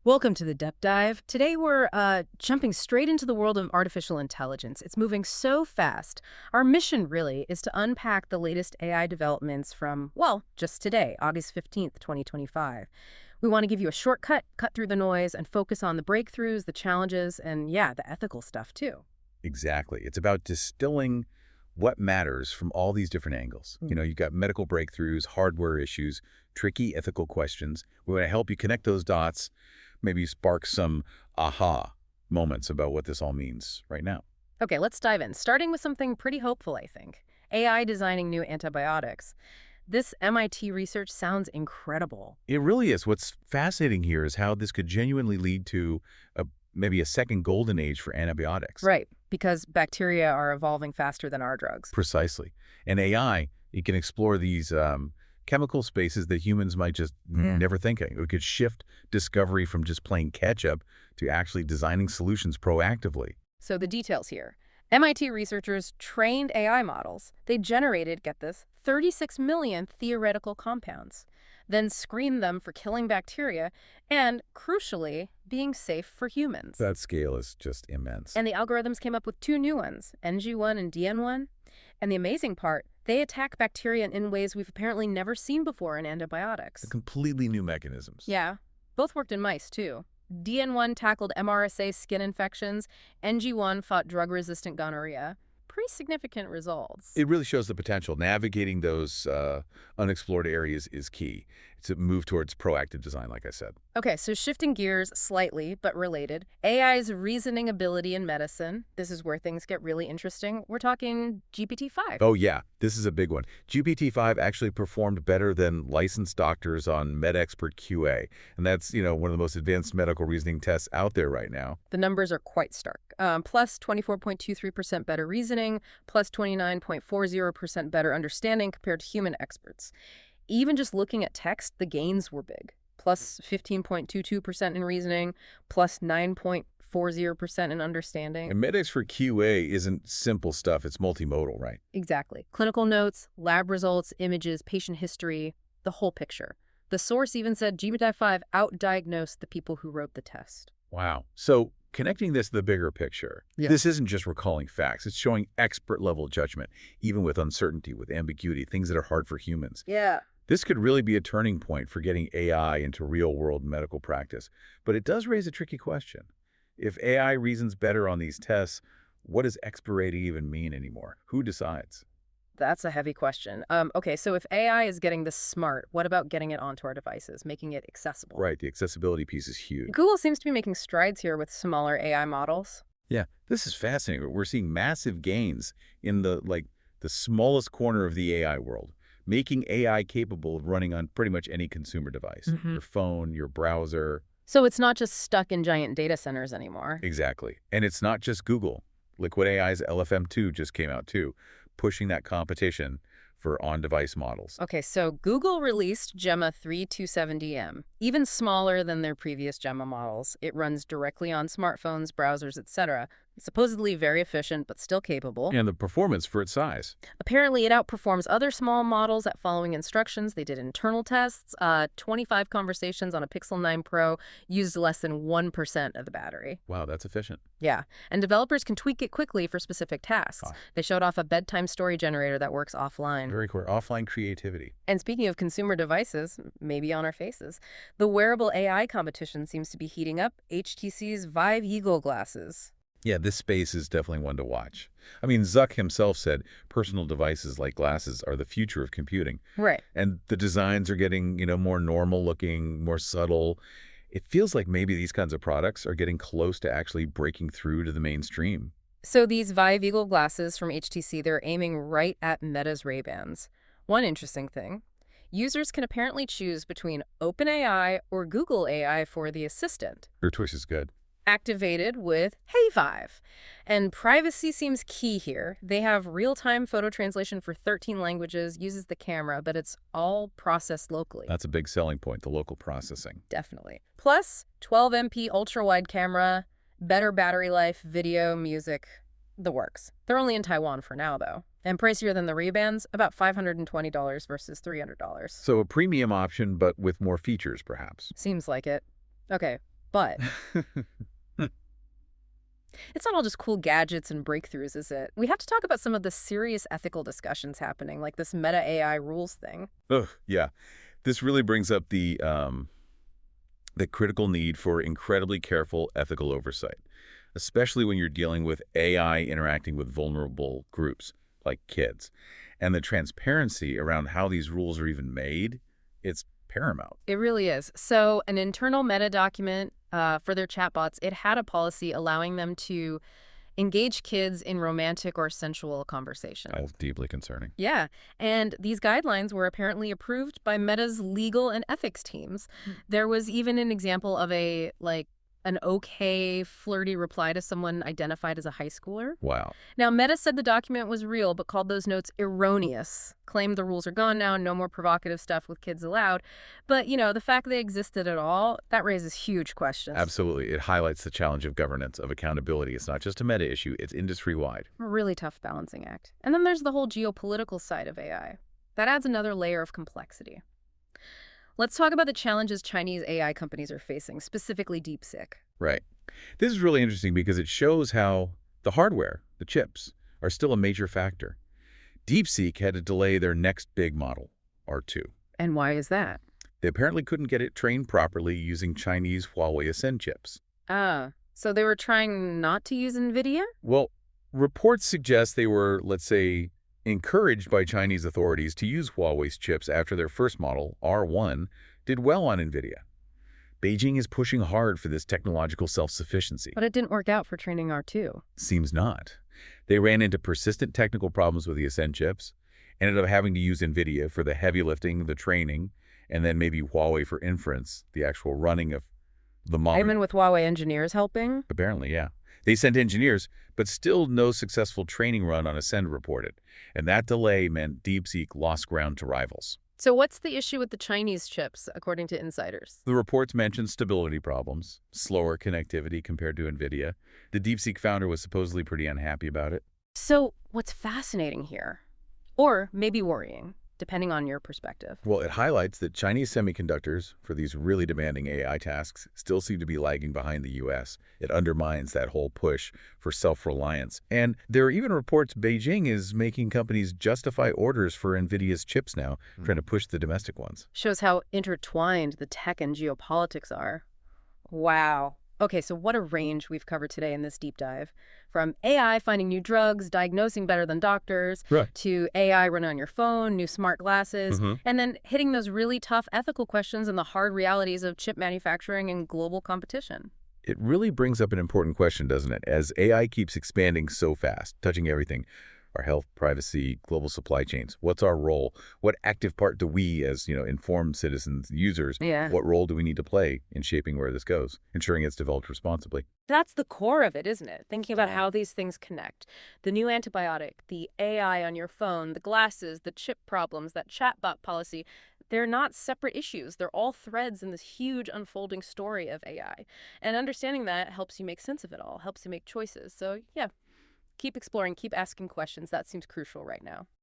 Welcome to the Depth Dive. Today we're jumping straight into the world of artificial intelligence. It's moving so fast. Our mission really is to unpack the latest AI developments from, well, just today, August 15th, 2025. We want to give you a shortcut, cut through the noise, and focus on the breakthroughs, the challenges, and yeah, the ethical stuff too. Exactly. It's about distilling what matters from all these different angles. You've got medical breakthroughs, hardware issues, tricky ethical questions. We want to help you connect those dots, maybe spark some aha moments about what this all means right now. Okay, let's dive in, starting with something pretty hopeful, I think. AI designing new antibiotics. This MIT research sounds incredible. It really is. What's fascinating here is how this could genuinely lead to maybe a second golden age for antibiotics. Right, because bacteria are evolving faster than our drugs. Precisely. And AI, it can explore these chemical spaces that humans might just never think of. It could shift discovery from just playing catch-up to actually designing solutions proactively. So the details here. MIT researchers trained AI models. They generated, get this, 36 million theoretical compounds, then screened them for killing bacteria and, crucially, being safe for humans. That scale is just immense. And the algorithms came up with two new ones, NG1 and DN1. And the amazing part, they attack bacteria in ways we've apparently never seen before in antibiotics. Completely new mechanisms. Yeah, both worked in mice, too. DN1 tackled MRSA skin infections. NG1 fought drug-resistant gonorrhea. Pretty significant results. It really shows the potential. Navigating those unexplored areas is key. It's a move towards proactive design, like I said. Okay, so shifting gears slightly, but related. AI's reasoning ability in medicine. This is where things get really interesting. We're talking GPT-5. Oh, yeah. This is a big one. GPT-5 actually performed better than licensed doctors on MedExpert QA. And that's, one of the most advanced medical reasoning tests out there right now. The numbers are quite stark. Plus 24.23% better reasoning, plus 29.40% better understanding compared to human experts. Even just looking at text, the gains were big. Plus 15.22% in reasoning, plus 9.40% in understanding. And MedExpert QA isn't simple stuff. It's multimodal, right? Exactly. Clinical notes, lab results, images, patient history, the whole picture. The source even said GPT-5 outdiagnosed the people who wrote the test. Wow. So connecting this to the bigger picture, This isn't just recalling facts. It's showing expert-level judgment, even with uncertainty, with ambiguity, things that are hard for humans. Yeah. This could really be a turning point for getting AI into real-world medical practice. But it does raise a tricky question. If AI reasons better on these tests, what does expert rating even mean anymore? Who decides? That's a heavy question. Okay, so if AI is getting this smart, what about getting it onto our devices, making it accessible? Right, the accessibility piece is huge. Google seems to be making strides here with smaller AI models. Yeah, this is fascinating. We're seeing massive gains in the smallest corner of the AI world, making AI capable of running on pretty much any consumer device, your phone, your browser. So it's not just stuck in giant data centers anymore. Exactly. And it's not just Google. Liquid AI's LFM2 just came out too, pushing that competition for on-device models. Okay, so Google released Gemma 3270M, even smaller than their previous Gemma models. It runs directly on smartphones, browsers, etc. Supposedly very efficient, but still capable. And the performance for its size. Apparently, it outperforms other small models at following instructions. They did internal tests. 25 conversations on a Pixel 9 Pro used less than 1% of the battery. Wow, that's efficient. Yeah, and developers can tweak it quickly for specific tasks. They showed off a bedtime story generator that works offline. Very cool. Offline creativity. And speaking of consumer devices, maybe on our faces, the wearable AI competition seems to be heating up. HTC's Vive Eagle glasses. Yeah, this space is definitely one to watch. I mean, Zuck himself said personal devices like glasses are the future of computing. Right. And the designs are getting, more normal looking, more subtle. It feels like maybe these kinds of products are getting close to actually breaking through to the mainstream. So these Vive Eagle glasses from HTC, they're aiming right at Meta's Ray-Bans. One interesting thing, users can apparently choose between OpenAI or Google AI for the assistant. Your choice is good. Activated with Hey Vive. And privacy seems key here. They have real-time photo translation for 13 languages, uses the camera, but it's all processed locally. That's a big selling point, the local processing. Definitely. Plus, 12 MP ultra-wide camera, better battery life, video, music, the works. They're only in Taiwan for now, though. And pricier than the Ray-Bans, about $520 versus $300. So a premium option, but with more features, perhaps. Seems like it. Okay, But it's not all just cool gadgets and breakthroughs, is it? We have to talk about some of the serious ethical discussions happening, like this Meta AI rules thing. Ugh, yeah. This really brings up the critical need for incredibly careful ethical oversight, especially when you're dealing with AI interacting with vulnerable groups like kids. And the transparency around how these rules are even made, it's paramount. It really is. So an internal Meta document for their chatbots, it had a policy allowing them to engage kids in romantic or sensual conversation. Oh, deeply concerning. Yeah, and these guidelines were apparently approved by Meta's legal and ethics teams. There was even an example of an okay flirty reply to someone identified as a high schooler. Wow. Now, Meta said the document was real, but called those notes erroneous, claimed the rules are gone now, no more provocative stuff with kids allowed. But, the fact they existed at all, that raises huge questions. Absolutely. It highlights the challenge of governance, of accountability. It's not just a meta issue, it's industry-wide. A really tough balancing act. And then there's the whole geopolitical side of AI. That adds another layer of complexity. Let's talk about the challenges Chinese AI companies are facing, specifically DeepSeek. Right. This is really interesting because it shows how the hardware, the chips, are still a major factor. DeepSeek had to delay their next big model, R2. And why is that? They apparently couldn't get it trained properly using Chinese Huawei Ascend chips. So they were trying not to use NVIDIA? Well, reports suggest they were, let's say, encouraged by Chinese authorities to use Huawei's chips after their first model, R1, did well on NVIDIA. Beijing is pushing hard for this technological self-sufficiency. But it didn't work out for training R2. Seems not. They ran into persistent technical problems with the Ascend chips, ended up having to use NVIDIA for the heavy lifting, the training, and then maybe Huawei for inference, the actual running of the model. Even with Huawei engineers helping? Apparently, yeah. They sent engineers, but still no successful training run on Ascend reported. And that delay meant DeepSeek lost ground to rivals. So what's the issue with the Chinese chips, according to insiders? The reports mentioned stability problems, slower connectivity compared to NVIDIA. The DeepSeek founder was supposedly pretty unhappy about it. So what's fascinating here, or maybe worrying, depending on your perspective? Well, it highlights that Chinese semiconductors, for these really demanding AI tasks, still seem to be lagging behind the U.S. It undermines that whole push for self-reliance. And there are even reports Beijing is making companies justify orders for NVIDIA's chips now, trying to push the domestic ones. Shows how intertwined the tech and geopolitics are. Wow. Okay, so what a range we've covered today in this deep dive. From AI finding new drugs, diagnosing better than doctors, Right. to AI running on your phone, new smart glasses, and then hitting those really tough ethical questions and the hard realities of chip manufacturing and global competition. It really brings up an important question, doesn't it? As AI keeps expanding so fast, touching everything, our health, privacy, global supply chains, what's our role? What active part do we, as informed citizens, users, Yeah. what role do we need to play in shaping where this goes, ensuring it's developed responsibly? That's the core of it, isn't it? Thinking about how these things connect. The new antibiotic, the AI on your phone, the glasses, the chip problems, that chatbot policy, they're not separate issues. They're all threads in this huge unfolding story of AI. And understanding that helps you make sense of it all, helps you make choices. So, yeah, keep exploring, keep asking questions. That seems crucial right now.